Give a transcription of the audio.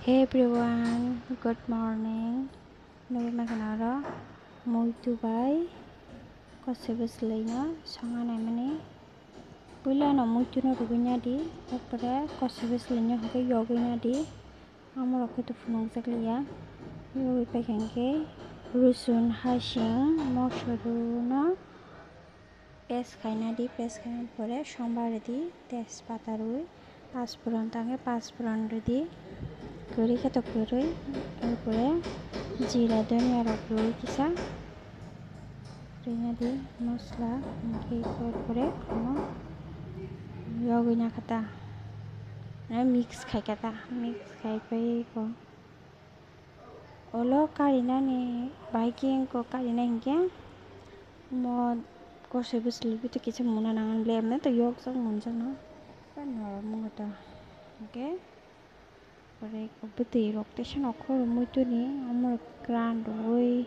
Hey everyone, good morning. Nubi makanaro mui tubai kosebus leina songa naimani buila no mui tuno rubinya di opere kosebus leina hoke yogina di amor aku tu funung zakliya yogi pekenke rusun hasing moshoruna paste খাইনা দি paste খাইনা পরে সোমবার দি তেজপাতা রুই পাঁচফোড়ন তাকে পাঁচফোড়ন দি করি খেত করি এরপরে জিরা ধনিয়া রুই কিসা রিনা দি মশলা এরপরে রগিনা খাতা মিক্স খাই খাতা মিক্স খাই পাই ওলো কারিনা নি biking ko karina hinge mod kosebus lebih tu kisah muna nangan blem na to yok sang munjang no kan nor mungata oke pare ko beti rotation okor mutu ni amor grand doi